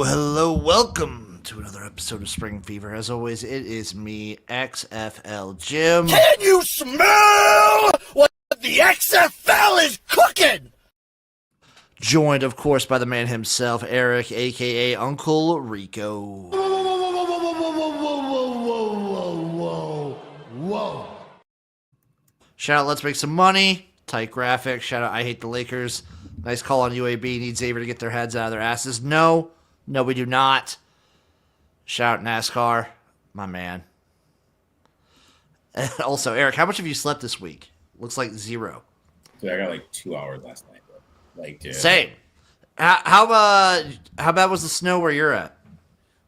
Hello. Welcome to another episode of Spring Fever. As always, it is me, XFL Jim. Can you smell what the XFL is cooking? Joined, of course, by the man himself, Eric, a.k.a. Uncle Rico. Whoa. Shout out Let's Make Some Money. Tight graphic. Shout out I Hate the Lakers. Nice call on UAB. Need Xavier to get their heads out of their asses. No, we do not. Shout out NASCAR. My man. And also, Eric, how much have you slept this week? Looks like 0. Dude, I got like 2 hours last night, bro. Dude. Same. How bad was the snow where you're at?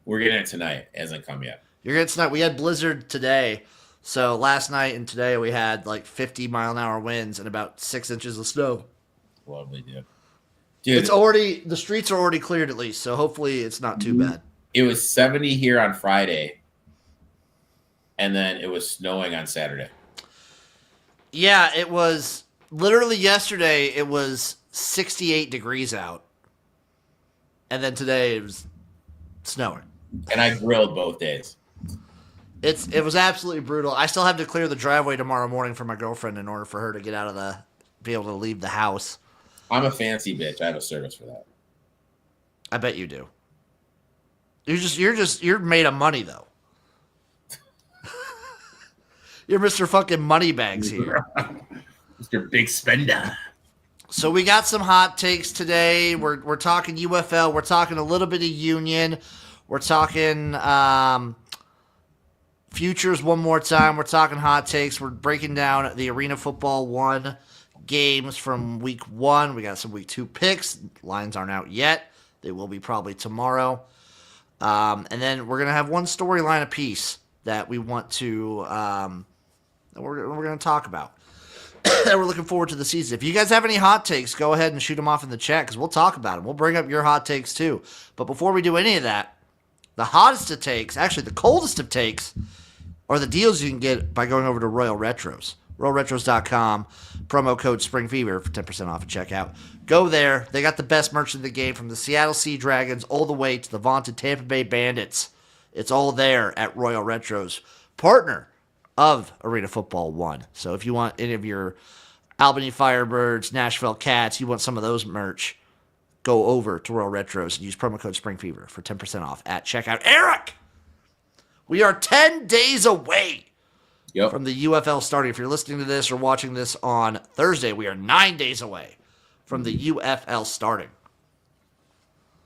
We're getting it tonight. It hasn't come yet. You're getting it tonight. We had blizzard today. So last night and today we had like 50-mile-an-hour winds and about 6 inches of snow. Lovely, dude. It's already, the streets are already cleared at least, so hopefully it's not too bad. It was 70 here on Friday, and then it was snowing on Saturday. Yeah, it was literally yesterday. It was 68 degrees out, and then today it was snowing. And I grilled both days. It was absolutely brutal. I still have to clear the driveway tomorrow morning for my girlfriend in order for her to get out of be able to leave the house. I'm a fancy bitch. I have a service for that. I bet you do. You're made of money though. You're Mr. fucking Moneybags here. Mr. Big Spender. So we got some hot takes today. We're talking UFL. We're talking a little bit of Union. We're talking futures one more time. We're talking hot takes. We're breaking down the Arena Football 1 games from week 1. We got some week 2 picks. Lines aren't out yet. They will be probably tomorrow. And then we're going to have one storyline apiece that we want to we're going to talk about. And we're looking forward to the season. If you guys have any hot takes, go ahead and shoot them off in the chat because we'll talk about them. We'll bring up your hot takes too. But before we do any of that, the hottest of takes, actually the coldest of takes, are the deals you can get by going over to Royal Retros. RoyalRetros.com, promo code SpringFever for 10% off at checkout. Go there. They got the best merch in the game from the Seattle Sea Dragons all the way to the vaunted Tampa Bay Bandits. It's all there at Royal Retros, partner of Arena Football 1. So if you want any of your Albany Firebirds, Nashville Cats, you want some of those merch, go over to Royal Retros and use promo code SpringFever for 10% off at checkout. Eric, we are 10 days away from the UFL starting. If you're listening to this or watching this on Thursday, we are 9 days away from the UFL starting.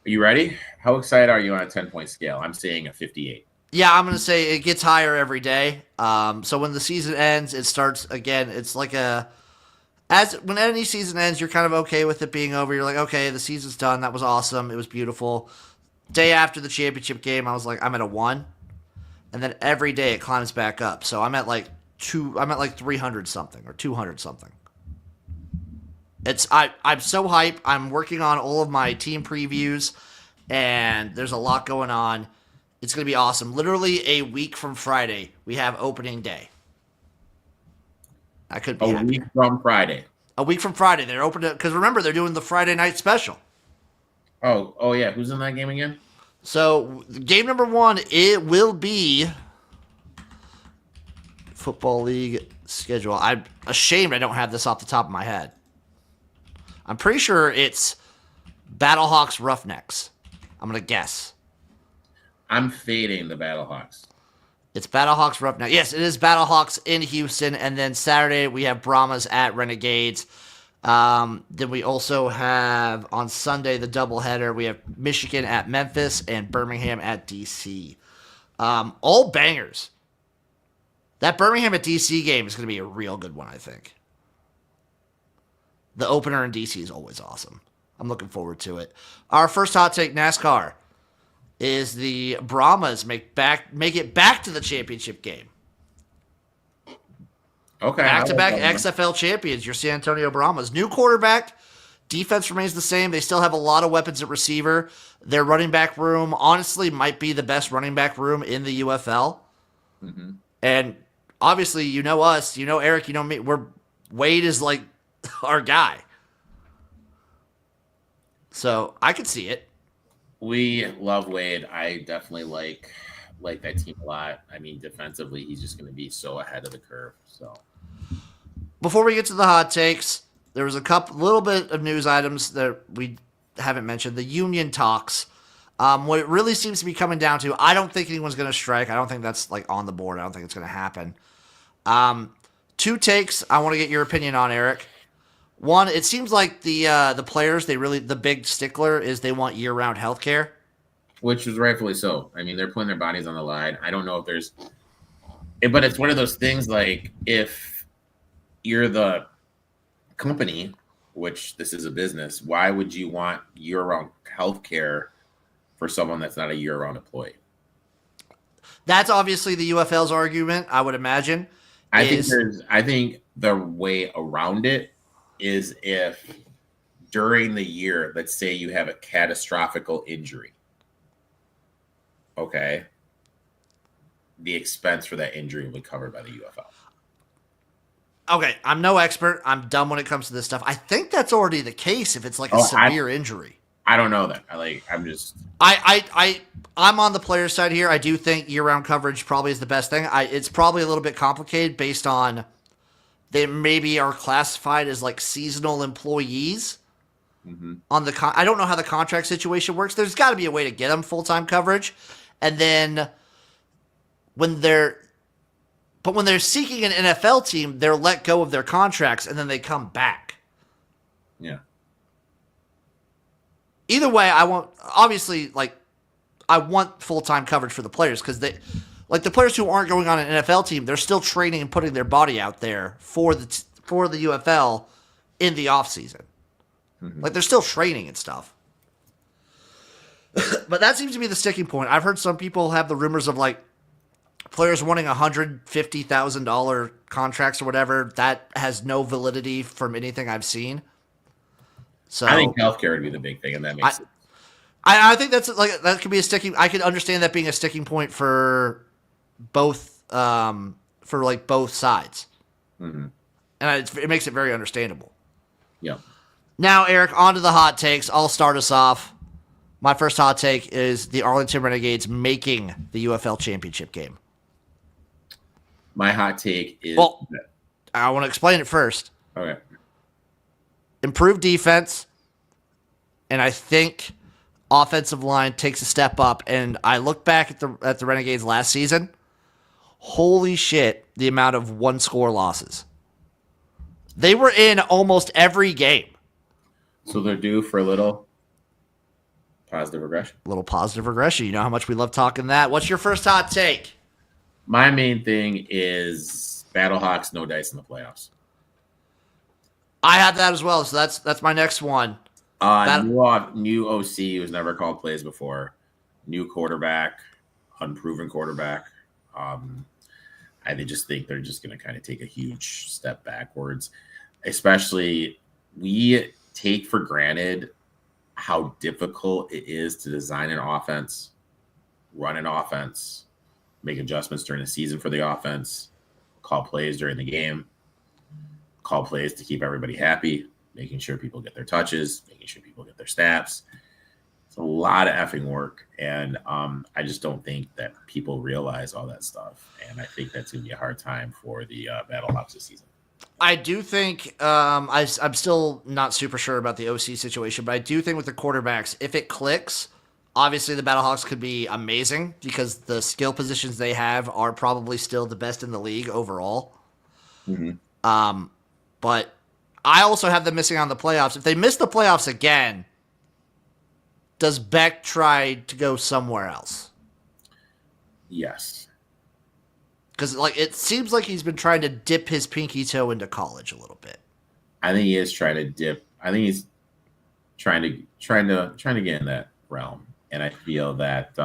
Are you ready? How excited are you on a 10-point scale? I'm seeing a 58. Yeah, I'm going to say it gets higher every day. So when the season ends, it starts again. It's like when any season ends, you're kind of okay with it being over. You're like, okay, the season's done. That was awesome. It was beautiful. Day after the championship game, I was like, I'm at a 1. And then every day it climbs back up. So I'm at like 300 something or 200 something. I'm so hyped. I'm working on all of my team previews, and there's a lot going on. It's going to be awesome. Literally a week from Friday, we have opening day. I could be a week from Friday. A week from Friday. They're open because remember, they're doing the Friday night special. Oh yeah. Who's in that game again? So game number 1, it will be Football League schedule. I'm ashamed I don't have this off the top of my head. I'm pretty sure it's Battlehawks Roughnecks. I'm going to guess. I'm fading the Battlehawks. It's Battlehawks Roughnecks. Yes, it is Battlehawks in Houston. And then Saturday we have Brahmas at Renegades. Then we also have on Sunday the doubleheader. We have Michigan at Memphis and Birmingham at DC. All bangers. That Birmingham at DC game is going to be a real good one, I think. The opener in DC is always awesome. I'm looking forward to it. Our first hot take, NASCAR, is the Brahmas make it back to the championship game. Okay. Back-to-back XFL champions, your San Antonio Brahmas. New quarterback. Defense remains the same. They still have a lot of weapons at receiver. Their running back room, honestly, might be the best running back room in the UFL. Mm-hmm. And obviously, you know us. You know Eric. You know me. Wade is like our guy. So I could see it. We love Wade. I definitely like that team a lot. I mean, defensively, he's just going to be so ahead of the curve. So before we get to the hot takes, there was a little bit of news items that we haven't mentioned. The union talks. What it really seems to be coming down to, I don't think anyone's going to strike. I don't think that's like on the board. I don't think it's going to happen. Two takes I want to get your opinion on, Eric. One, it seems like the players, the big stickler is they want year-round health care. Which is rightfully so. I mean, they're putting their bodies on the line. I don't know if there's but it's one of those things like if you're the company, which this is a business, why would you want year-round health care for someone that's not a year-round employee? That's obviously the UFL's argument, I would imagine. I think the way around it is if during the year, let's say you have a catastrophic injury, okay, the expense for that injury will be covered by the UFL. Okay, I'm no expert. I'm dumb when it comes to this stuff. I think that's already the case if it's like a severe injury. I don't know that. I'm on the player's side here. I do think year-round coverage probably is the best thing. It's probably a little bit complicated based on they maybe are classified as like seasonal employees. Mm-hmm. I don't know how the contract situation works. There's got to be a way to get them full-time coverage, and then when they're seeking an NFL team, they're let go of their contracts and then they come back. Yeah. Either way, I want full-time coverage for the players because the players who aren't going on an NFL team, they're still training and putting their body out there for the UFL in the off season. Mm-hmm. Like they're still training and stuff. But that seems to be the sticking point. I've heard some people have the rumors of like players wanting $150,000 contracts or whatever. That has no validity from anything I've seen. So I think healthcare would be the big thing, and that makes it. I think that could be a sticking. I could understand that being a sticking point for both both sides, mm-hmm. and it makes it very understandable. Yeah. Now, Eric, on to the hot takes. I'll start us off. My first hot take is the Arlington Renegades making the UFL championship game. My hot take is... Well, I want to explain it first. Okay. Improved defense, and I think offensive line takes a step up. And I look back at the Renegades last season. Holy shit, the amount of one-score losses. They were in almost every game. So they're due for a little positive regression. A little positive regression. You know how much we love talking that. What's your first hot take? My main thing is Battlehawks, no dice in the playoffs. I have that as well, so that's my next one. New OC who's never called plays before. New quarterback, unproven quarterback. I just think they're just going to kind of take a huge step backwards. Especially, we take for granted how difficult it is to design an offense, run an offense, make adjustments during the season for the offense, call plays during the game, call plays to keep everybody happy, making sure people get their touches, making sure people get their snaps. It's a lot of effing work, and I just don't think that people realize all that stuff, and I think that's going to be a hard time for the Battlehawks this season. I do think I'm still not super sure about the OC situation, but I do think with the quarterbacks, if it clicks, obviously the Battlehawks could be amazing because the skill positions they have are probably still the best in the league overall. Mm-hmm. But I also have them missing on the playoffs. If they miss the playoffs again, does Beck try to go somewhere else? Yes. Because it seems like he's been trying to dip his pinky toe into college a little bit. I think he is trying to dip. I think he's trying to get in that realm, and I feel that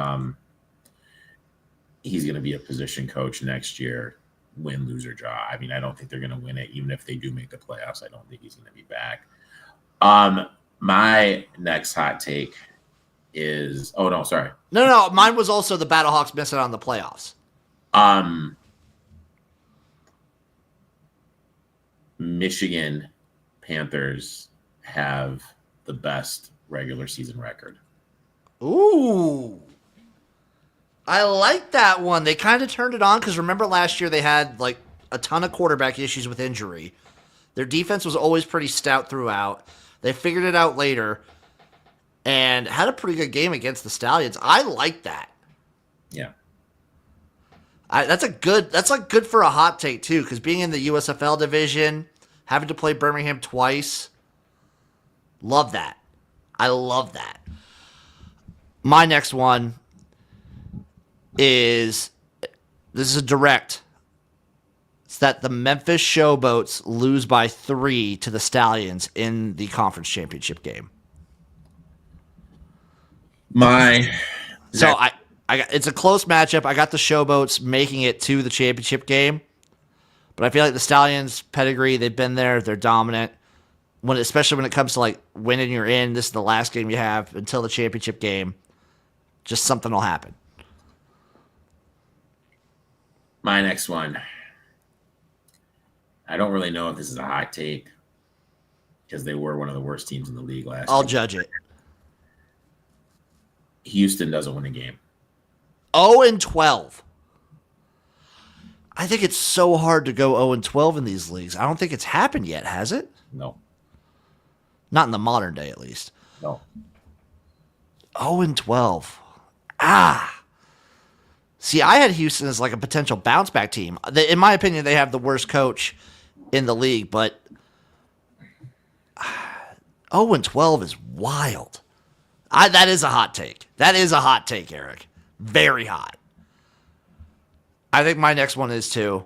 he's going to be a position coach next year, win, lose, or draw. I mean, I don't think they're going to win it, even if they do make the playoffs. I don't think he's going to be back. My next hot take is No, mine was also the Battlehawks missing on the playoffs. Michigan Panthers have the best regular season record. Ooh. I like that one. They kind of turned it on because remember last year they had a ton of quarterback issues with injury. Their defense was always pretty stout throughout. They figured it out later and had a pretty good game against the Stallions. I like that. Yeah. That's good for a hot take too, because being in the USFL division, having to play Birmingham twice, love that. I love that. My next one is a direct. It's that the Memphis Showboats lose by 3 to the Stallions in the conference championship game. It's a close matchup. I got the Showboats making it to the championship game, but I feel like the Stallions pedigree, they've been there, they're dominant. Especially when it comes to winning, you're in. This is the last game you have until the championship game. Just something will happen. My next one. I don't really know if this is a hot take because they were one of the worst teams in the league last year. I'll judge it. Houston doesn't win a game. 0-12. I think it's so hard to go 0-12 in these leagues. I don't think it's happened yet, has it? No. Not in the modern day, at least. No. 0-12. See, I had Houston as a potential bounce back team. In my opinion, they have the worst coach in the league, but 0-12 is wild. That is a hot take. That is a hot take, Eric. Very hot. I think my next one is too.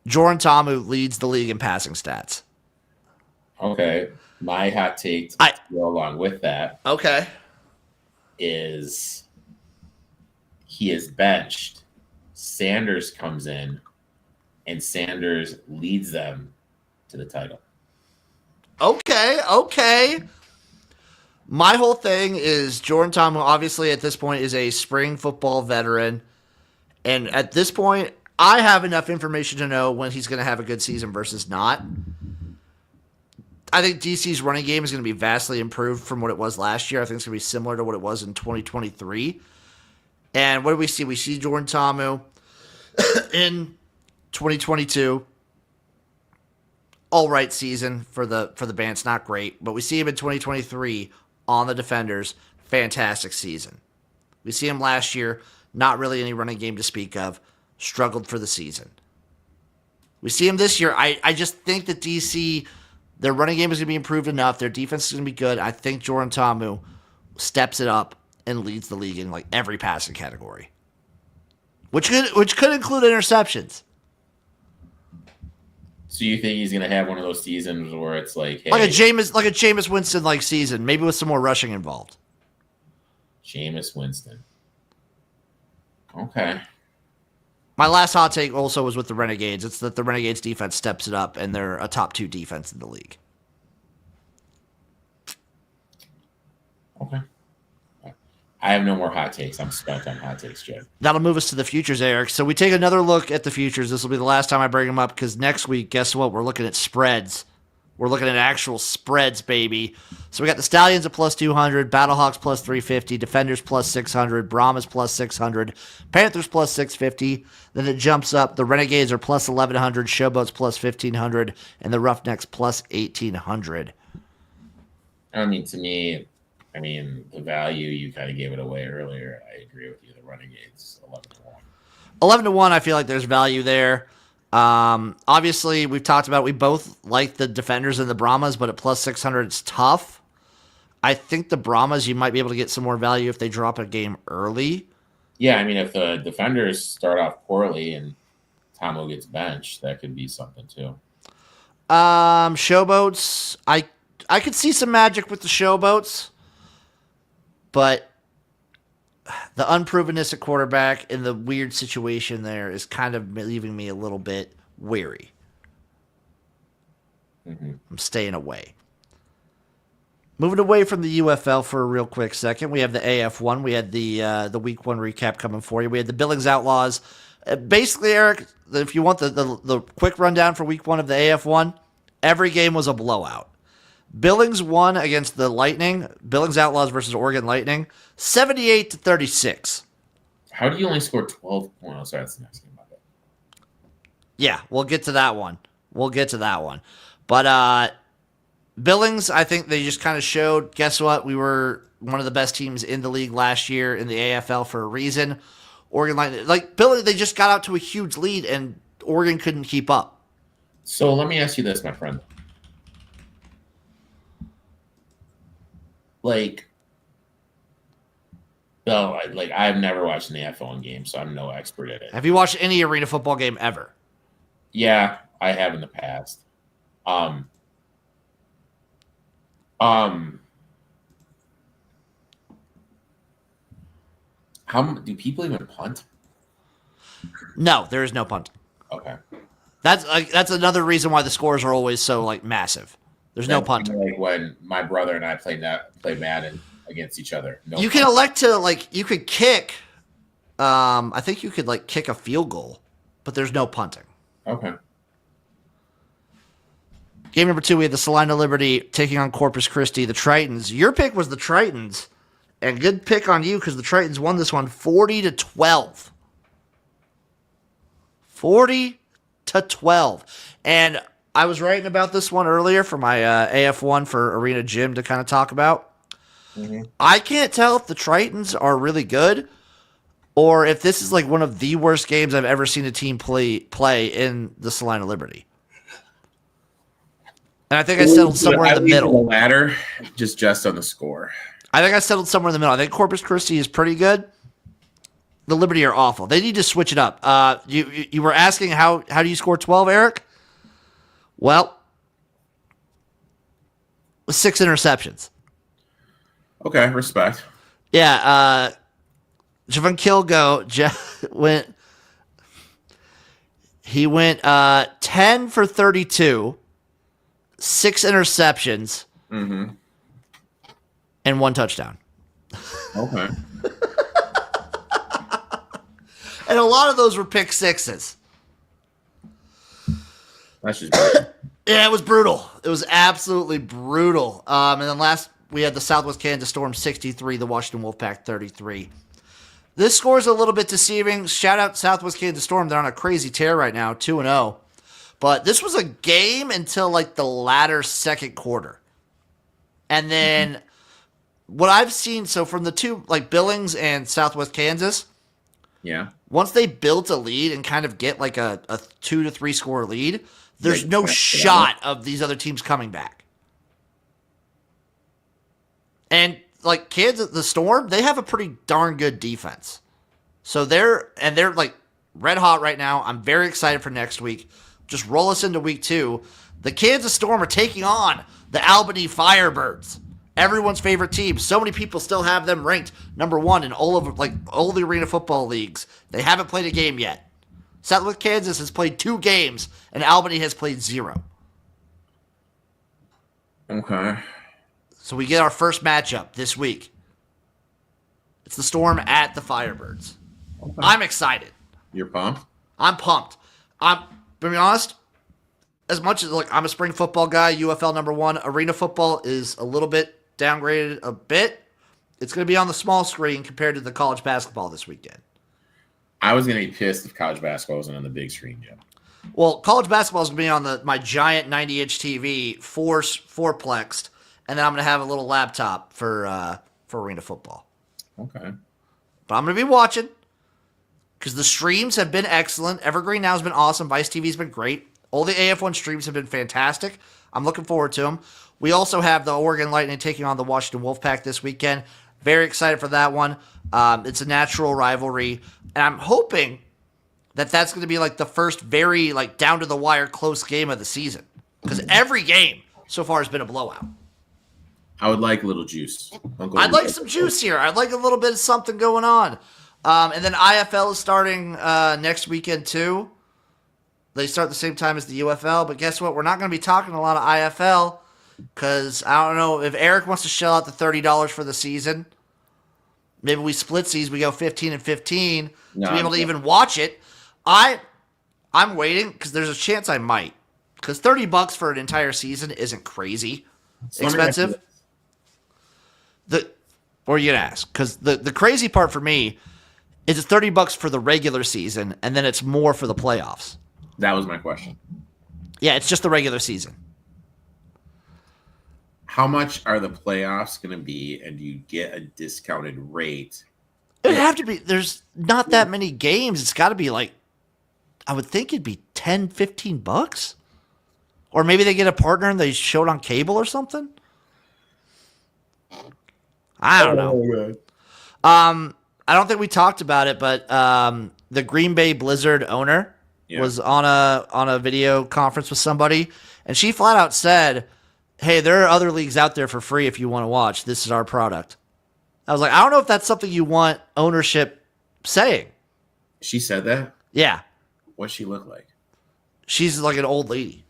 Jordan Tamu leads the league in passing stats. Okay. My hot take to go along with that. Okay. Is he is benched. Sanders comes in, and Sanders leads them to the title. Okay. My whole thing is Jordan Tamu, obviously, at this point, is a spring football veteran. And at this point, I have enough information to know when he's going to have a good season versus not. I think DC's running game is going to be vastly improved from what it was last year. I think it's going to be similar to what it was in 2023. And what do we see? We see Jordan Tamu in 2022. All right season for the band. It's not great, but we see him in 2023 on the Defenders. Fantastic season. We see him last year. Not really any running game to speak of. Struggled for the season. We see him this year. I just think that DC, their running game is going to be improved enough. Their defense is going to be good. I think Jordan Tamu steps it up and leads the league in every passing category, which could include interceptions. So you think he's going to have one of those seasons where it's hey, like a Jameis Winston season, maybe with some more rushing involved. Jameis Winston. Okay. My last hot take also was with the Renegades. It's that the Renegades defense steps it up, and they're a top 2 defense in the league. Okay. I have no more hot takes. I'm spent on hot takes, Jed. That'll move us to the futures, Eric. So we take another look at the futures. This will be the last time I bring them up because next week, guess what? We're looking at spreads. We're looking at actual spreads, baby. So we got the Stallions at plus 200, Battlehawks plus 350, Defenders plus 600, Brahmas plus 600, Panthers plus 650. Then it jumps up. The Renegades are plus 1,100, Showboats plus 1,500, and the Roughnecks plus 1,800. To me, the value, you kind of gave it away earlier. I agree with you. The Renegades, 11-1. 11-1, I feel like there's value there. Obviously, we've talked about we both like the Defenders and the Brahmas, but at plus 600, it's tough. I think the Brahmas, you might be able to get some more value if they drop a game early. Yeah, I mean, if the defenders start off poorly and Tomo gets benched, that could be something too. Showboats. I could see some magic with the showboats, but the unprovenness at quarterback and the weird situation there is kind of leaving me a little bit weary. I'm staying away. Moving away from the UFL for a real quick second, we have the AF1. We had the Week 1 recap coming for you. We had the Billings Outlaws. Basically, Eric, if you want the quick rundown for Week 1 of the AF1, every game was a blowout. Billings won against the Lightning. Billings Outlaws versus Oregon Lightning, 78-36. How do you only score 12 points? Oh, sorry, that's the next game. Yeah, we'll get to that one. But Billings, I think they just kind of showed, guess what? We were one of the best teams in the league last year in the AFL for a reason. Oregon Lightning, like Billings, they just got out to a huge lead and Oregon couldn't keep up. So let me ask you this, my friend. I've never watched an AFL game, so I'm no expert at it. Have you watched any arena football game ever? Yeah, I have in the past. How do people even punt? No, there is no punting. Okay, that's another reason why the scores are always so massive. There's no punting. Like when my brother and I played Madden against each other. No you can elect to you could kick. I think you could kick a field goal, but there's no punting. Okay. Game number 2, we had the Salina Liberty taking on Corpus Christi, the Tritons. Your pick was the Tritons, and good pick on you because the Tritons won this one 40-12. 40-12. And I was writing about this one earlier for my AF1 for Arena Gym to kind of talk about. Mm-hmm. I can't tell if the Tritons are really good or if this is one of the worst games I've ever seen a team play in the Salina Liberty. And I think I settled somewhere in the middle. The latter, just on the score. I think I settled somewhere in the middle. I think Corpus Christi is pretty good. The Liberty are awful. They need to switch it up. You were asking how do you score 12, Eric? Well, with 6 interceptions. Okay, respect. Yeah, Javon Kilgo went 10 for 32. 6 interceptions, and 1 touchdown. Okay. And a lot of those were pick sixes. That's just bad. Yeah, it was brutal. It was absolutely brutal. And then last, we had the Southwest Kansas Storm 63, the Washington Wolfpack 33. This score is a little bit deceiving. Shout out Southwest Kansas Storm. They're on a crazy tear right now, 2-0. But this was a game until the latter second quarter. And then what I've seen, so from the two, Billings and Southwest Kansas, yeah. Once they built a lead and kind of get a 2 to 3 score lead, there's no shot of these other teams coming back. And Kansas, the Storm, they have a pretty darn good defense. So they're red hot right now. I'm very excited for next week. Just roll us into week 2. The Kansas Storm are taking on the Albany Firebirds. Everyone's favorite team. So many people still have them ranked number 1 in all the arena football leagues. They haven't played a game yet. Southwest Kansas has played 2 games, and Albany has played 0. Okay. So we get our first matchup this week. It's the Storm at the Firebirds. Okay. I'm excited. You're pumped? I'm pumped. To be honest, as much as I'm a spring football guy, UFL number 1, arena football is a little bit downgraded a bit. It's going to be on the small screen compared to the college basketball this weekend. I was going to be pissed if college basketball wasn't on the big screen, Jim. Well, college basketball is going to be on my giant 90-inch TV, fourplexed, and then I'm going to have a little laptop for arena football. Okay. But I'm going to be watching. Because the streams have been excellent. Evergreen now has been awesome. Vice TV has been great. All the AF1 streams have been fantastic. I'm looking forward to them. We also have the Oregon Lightning taking on the Washington Wolfpack this weekend. Very excited for that one. It's a natural rivalry, and I'm hoping that that's going to be like the first very like down to the wire close game of the season, because every game so far has been a blowout. I would like a little juice. I'd like some juice here. I'd like a little bit of something going on. And then IFL is starting next weekend too. They start the same time as the UFL, but guess what? We're not going to be talking a lot of IFL because I don't know if Eric wants to shell out the $30 for the season. Maybe we split these. We go 15 and 15 to be able to even watch it. I'm waiting because there's a chance I might, because $30 for an entire season isn't crazy expensive. What are you gonna ask? Because the crazy part for me is it's $30 for the regular season, and then it's more for the playoffs. That was my question. Yeah, it's just the regular season. How much are the playoffs going to be, and do you get a discounted rate? It'd have to be. There's not that many games. It's got to be like, I would think it'd be $10, $15. Or maybe they get a partner and they show it on cable or something. I don't know. I don't think we talked about it, but the Green Bay Blizzard owner was on a video conference with somebody, and she flat out said, "Hey, there are other leagues out there for free if you want to watch. This is our product." I was like, I don't know if that's something you want ownership saying. She said that? Yeah. What's she look like? She's like an old lady.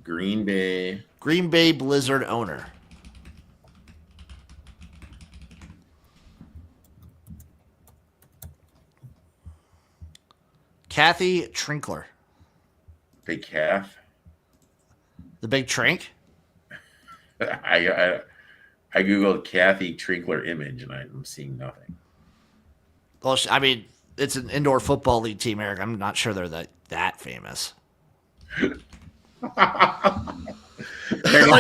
Green Bay Blizzard owner. Kathy Trinkler. Big calf. The big trink? I googled Kathy Trinkler image and I'm seeing nothing. Well, I mean, it's an indoor football league team, Eric. I'm not sure they're that famous. Like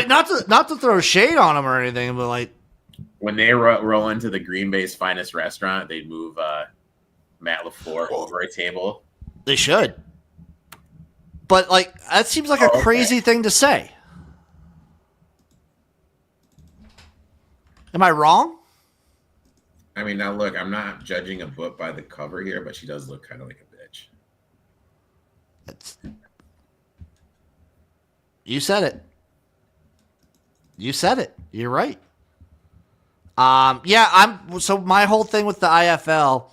not to throw shade on them or anything, but like when they roll into the Green Bay's finest restaurant, they move Matt LaFleur over a table. They should. But like that seems like a crazy thing to say. Am I wrong? I mean, now look, I'm not judging a book by the cover here, but she does look kind of like a bitch. You said it. You're right. So my whole thing with the IFL,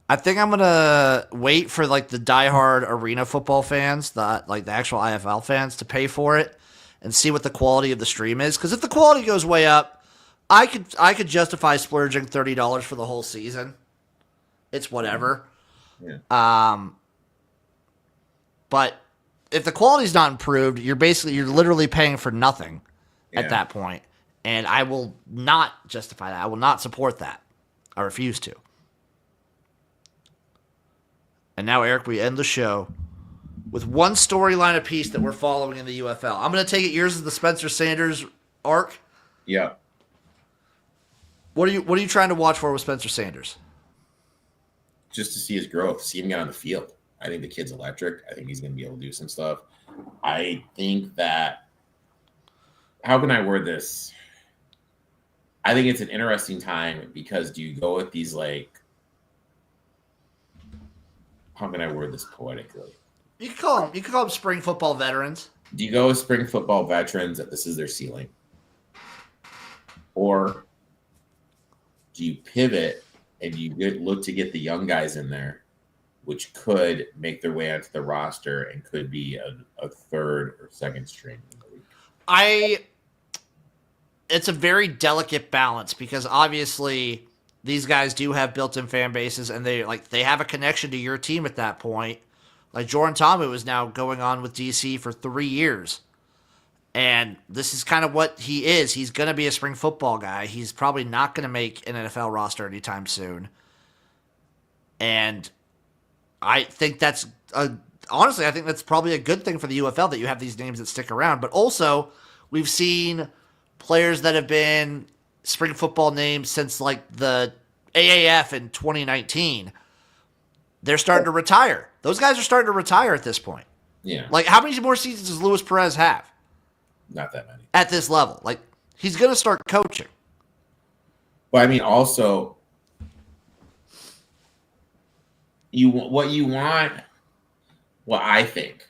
I think I'm gonna wait for like the diehard arena football fans, the actual IFL fans, to pay for it and see what the quality of the stream is. Because if the quality goes way up, I could justify splurging $30 for the whole season. It's whatever. Yeah. But if the quality's not improved, you're literally paying for nothing at that point. And I will not justify that. I will not support that. I refuse to. And now, Eric, we end the show with one storyline apiece that we're following in the UFL. I'm going to take it yours is the Spencer Sanders arc. Yeah. What are you trying to watch for with Spencer Sanders? Just to see his growth, see him get on the field. I think the kid's electric. I think he's going to be able to do some stuff. I think that, how can I word this? I think it's an interesting time because do you go with these how can I word this poetically? You can call them spring football veterans. Do you go with spring football veterans that this is their ceiling? Or do you pivot and you look to get the young guys in there, which could make their way onto the roster and could be a third or second string in the league? It's a very delicate balance because obviously these guys do have built-in fan bases and they have a connection to your team at that point. Like Jordan Tomu is now going on with DC for 3 years. And this is kind of what he is. He's going to be a spring football guy. He's probably not going to make an NFL roster anytime soon. And I think honestly, I think that's probably a good thing for the UFL that you have these names that stick around. But also, we've seen players that have been spring football names since like the AAF in 2019. They're starting to retire. Those guys are starting to retire at this point. Yeah. Like, how many more seasons does Luis Perez have? Not that many. At this level. Like, he's going to start coaching. But I mean, also, what you want, what I think,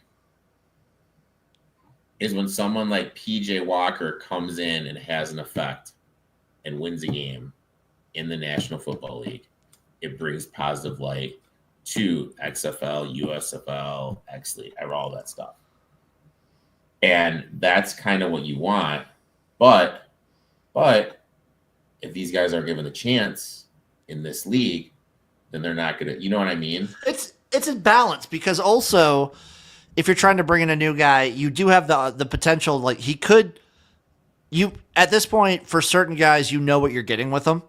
is when someone like PJ Walker comes in and has an effect and wins a game in the National Football League, it brings positive light to XFL, USFL, X League, all that stuff. And that's kind of what you want. But if these guys aren't given a chance in this league, then they're not gonna. You know what I mean? It's a balance because also, if you're trying to bring in a new guy, you do have the potential. Like he could, you at this point for certain guys, you know what you're getting with them,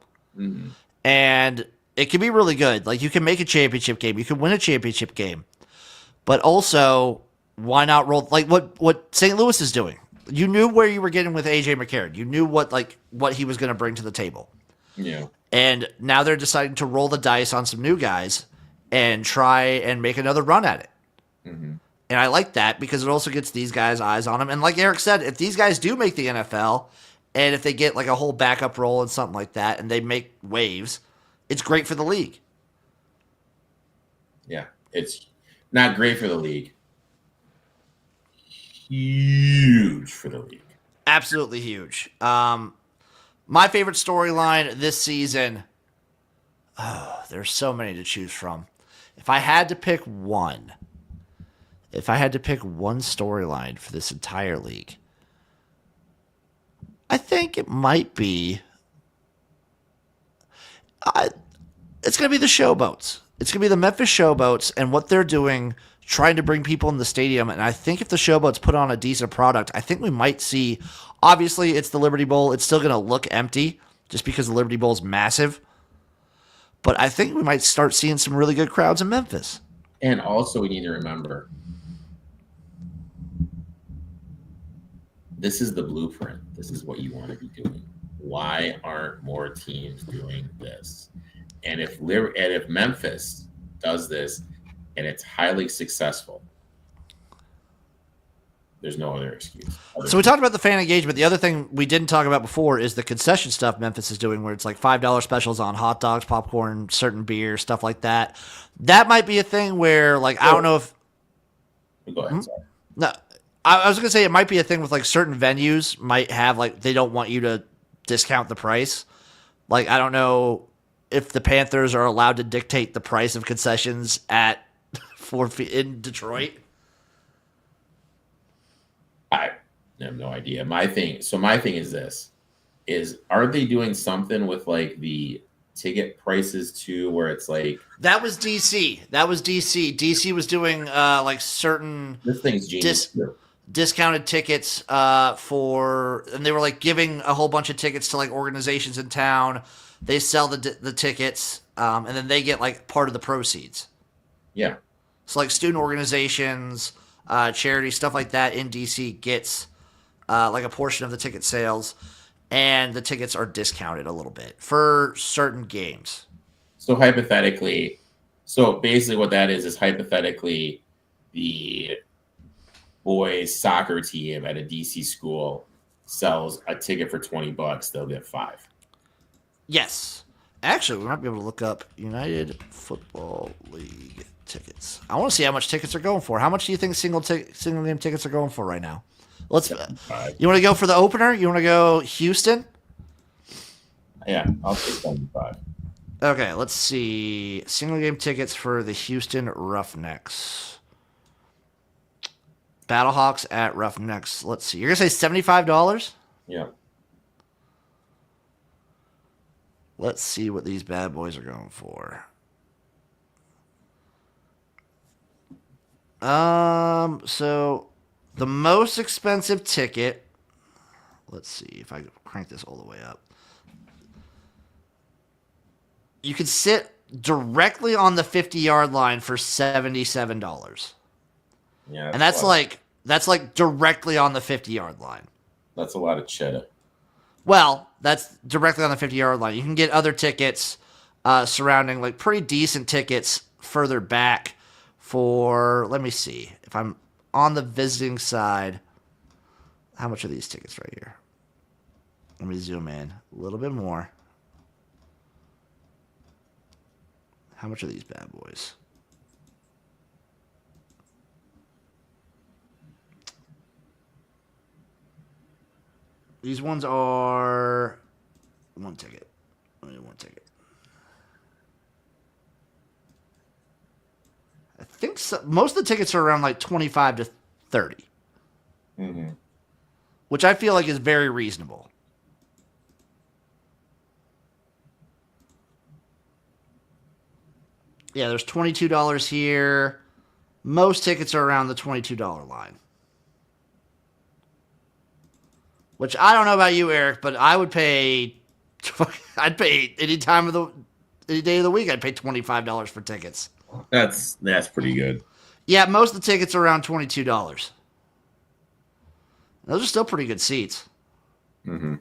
and it can be really good. Like you can make a championship game, you can win a championship game, but also why not roll like what St. Louis is doing? You knew where you were getting with AJ McCarron. You knew what he was going to bring to the table. Yeah. And now they're deciding to roll the dice on some new guys and try and make another run at it. And I like that because it also gets these guys' eyes on them. And like Eric said, if these guys do make the NFL and if they get like a whole backup role and something like that and they make waves, it's great for the league. Yeah. It's not great for the league. Huge for the league. Absolutely huge. My favorite storyline this season, there's so many to choose from. If I had to pick one storyline for this entire league, I think it might be it's going to be the Showboats. It's going to be the Memphis Showboats and what they're doing, trying to bring people in the stadium. And I think if the Showboats put on a decent product, I think we might see, obviously it's the Liberty Bowl. It's still going to look empty just because the Liberty Bowl is massive. But I think we might start seeing some really good crowds in Memphis. And also we need to remember, this is the blueprint. This is what you want to be doing. Why aren't more teams doing this? And if Memphis does this and it's highly successful, there's no other excuse. So we talked about the fan engagement. The other thing we didn't talk about before is the concession stuff Memphis is doing where it's like $5 specials on hot dogs, popcorn, certain beer, stuff like that. That might be a thing where, like, I don't know if... Go ahead, sorry. No, I was going to say it might be a thing with, like, certain venues might have, like, they don't want you to discount the price. Like, I don't know if the Panthers are allowed to dictate the price of concessions at in Detroit. I have no idea. My thing is this: are they doing something with like the ticket prices too, where it's like that was DC. DC was doing like certain this thing's genius discounted tickets and they were like giving a whole bunch of tickets to like organizations in town. They sell the tickets and then they get like part of the proceeds. Yeah. So like student organizations, charity, stuff like that in DC gets like a portion of the ticket sales, and the tickets are discounted a little bit for certain games. So basically what that is hypothetically the boys soccer team at a DC school sells a ticket for $20, they'll get $5. Yes. Actually, we might be able to look up United Football League tickets. I want to see how much tickets are going for. How much do you think single game tickets are going for right now? You want to go for the opener? You want to go Houston? Yeah, I'll take 75. Okay, let's see. Single game tickets for the Houston Roughnecks. Battlehawks at Roughnecks. Let's see. You're going to say $75? Yeah. Let's see what these bad boys are going for. So the most expensive ticket, let's see if I crank this all the way up. You can sit directly on the 50-yard line for $77. Yeah. And that's like directly on the 50-yard line. That's a lot of cheddar. Well, that's directly on the 50-yard line. You can get other tickets surrounding, like pretty decent tickets further back for, let me see, if I'm on the visiting side, how much are these tickets right here? Let me zoom in a little bit more. How much are these bad boys? These ones are one ticket. Only one ticket. I think so. Most of the tickets are around like 25 to 30, which I feel like is very reasonable. Yeah, there's $22 here. Most tickets are around the $22 line. Which I don't know about you, Eric, but I would pay. I'd pay any day of the week. I'd pay $25 for tickets. That's pretty good. Yeah, most of the tickets are around $22. Those are still pretty good seats. So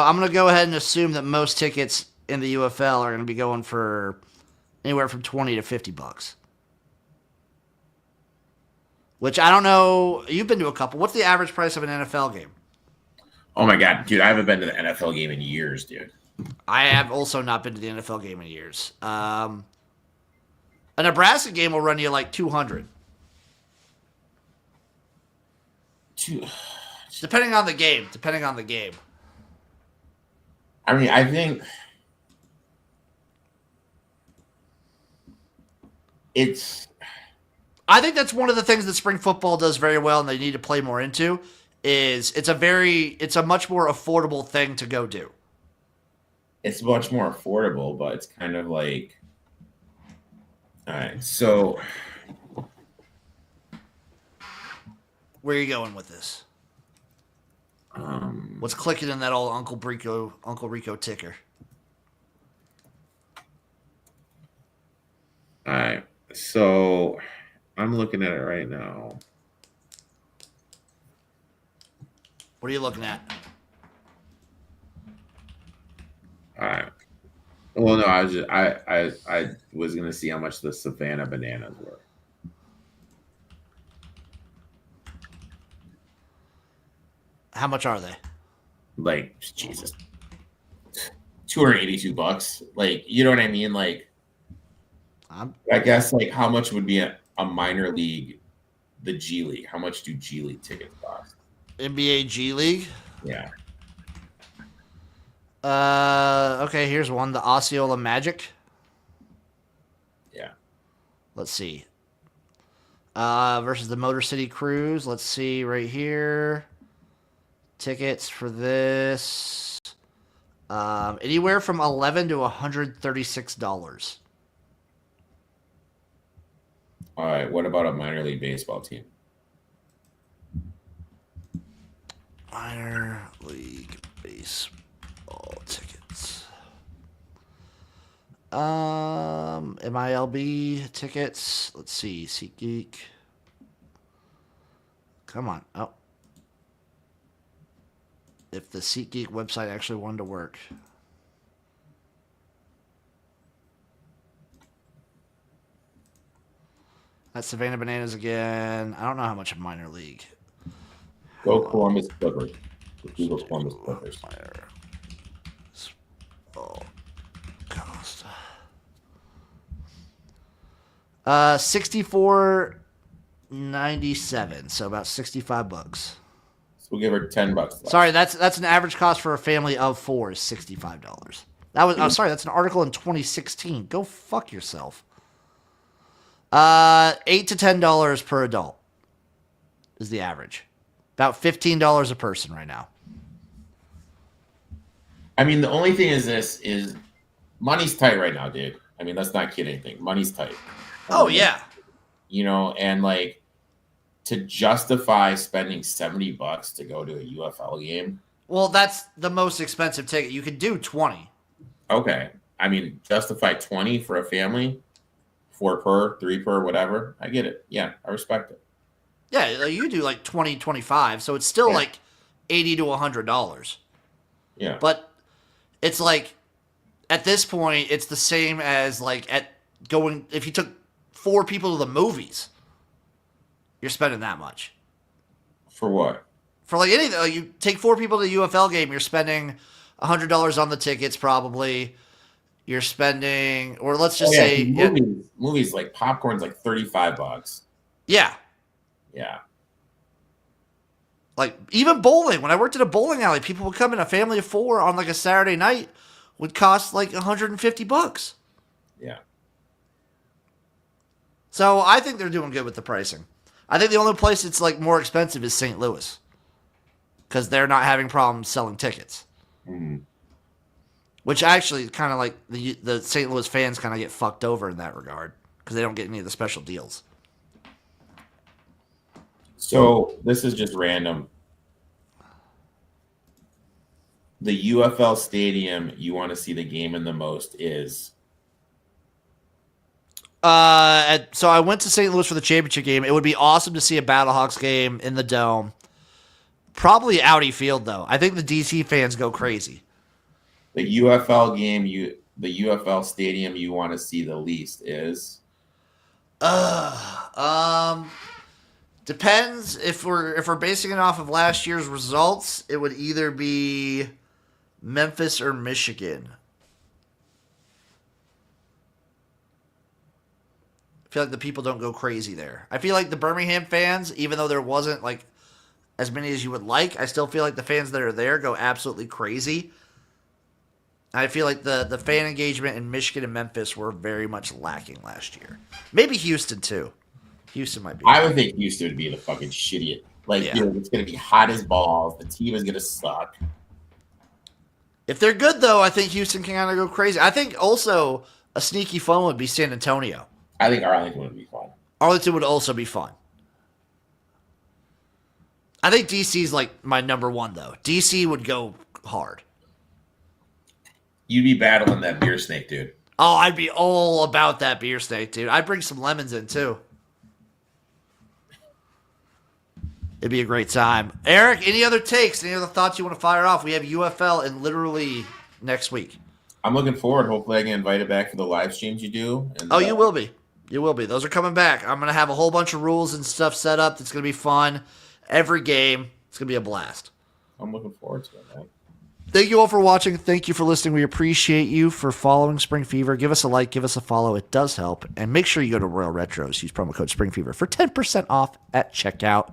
I'm going to go ahead and assume that most tickets in the UFL are going to be going for anywhere from $20 to $50. Which I don't know. You've been to a couple. What's the average price of an NFL game? Oh my god, dude! I haven't been to the NFL game in years, dude. I have also not been to the NFL game in years. A Nebraska game will run you like $200. Depending on the game. I mean, I think that's one of the things that spring football does very well, and they need to play more into. Is it's a much more affordable thing to go do. It's much more affordable, but it's kind of like, all right. So, where are you going with this? What's clicking in that old Uncle Rico ticker? all right. So, I'm looking at it right now. What are you looking at? All right. Well, no, I was gonna see how much the Savannah bananas were. How much are they? Like, Jesus, $282. Like, you know what I mean? Like, I guess like how much would be a minor league, the G League? How much do G League tickets cost? NBA G League? Yeah. Okay, here's one. The Osceola Magic. Yeah. Let's see. Versus the Motor City Cruise. Let's see right here. Tickets for this. Anywhere from $11 to $136. All right. What about a minor league baseball team? Minor League Baseball tickets. MILB tickets. Let's see. SeatGeek. Come on. Oh. If the SeatGeek website actually wanted to work. That's Savannah Bananas again. I don't know how much a minor league. Go Columbus Clippers. Google Columbus Clippers. Cost. 64.97, so about $65. So we'll give her $10 less. Sorry, that's an average cost for a family of 4 is $65. That was sorry, that's an article in 2016. Go fuck yourself. $8 to $10 per adult is the average. About $15 a person right now. I mean, the only thing is money's tight right now, dude. I mean, let's not kid anything. Money's tight. Oh, yeah. You know, and like to justify spending $70 to go to a UFL game. Well, that's the most expensive ticket. You could do 20. Okay. I mean, justify 20 for a family, 4 per, 3 per, whatever. I get it. Yeah, I respect it. Yeah, you do like 20, 25, so it's still like $80 to $100. Yeah. But it's like at this point, it's the same as like if you took 4 people to the movies, you're spending that much. For what? For like anything, you take 4 people to the UFL game, you're spending $100 on the tickets probably. you're spending, or let's Oh just yeah, say, movies like popcorn's like $35. yeah, Yeah. like even bowling. When I worked at a bowling alley, people would come in, a family of 4 on like a Saturday night would cost like $150. Yeah. So I think they're doing good with the pricing. I think the only place it's like more expensive is St. Louis because they're not having problems selling tickets. Mm-hmm. Which actually kind of like the St. Louis fans kind of get fucked over in that regard because they don't get any of the special deals. So this is just random. The UFL stadium you want to see the game in the most is? So I went to St. Louis for the championship game. It would be awesome to see a Battlehawks game in the Dome. Probably Audi Field though. I think the DC fans go crazy. The UFL game the UFL stadium you want to see the least is? Depends if we're basing it off of last year's results. It would either be Memphis or Michigan. I feel like the people don't go crazy there. I feel like the Birmingham fans, even though there wasn't like as many as you would like, I still feel like the fans that are there go absolutely crazy. I feel like the fan engagement in Michigan and Memphis were very much lacking last year. Maybe Houston too. Houston might be. I would think Houston would be the fucking shittiest. Like, Yeah. dude, it's gonna be hot as balls. The team is gonna suck. If they're good though, I think Houston can kind of go crazy. I think also a sneaky fun would be San Antonio. I think Arlington would be fun. Arlington would also be fun. I think DC's like my number one though. DC would go hard. You'd be battling that beer snake, dude. Oh, I'd be all about that beer steak, dude. I'd bring some lemons in too. It'd be a great time. Eric, any other takes? Any other thoughts you want to fire off? We have UFL in literally next week. I'm looking forward. Hopefully, I get invited back for the live streams you do. And, Oh, you will be. You will be. Those are coming back. I'm going to have a whole bunch of rules and stuff set up. That's going to be fun. Every game. It's going to be a blast. I'm looking forward to it, man. Thank you all for watching. Thank you for listening. We appreciate you for following Spring Fever. Give us a like. Give us a follow. It does help. And make sure you go to Royal Retros. Use promo code Spring Fever for 10% off at checkout.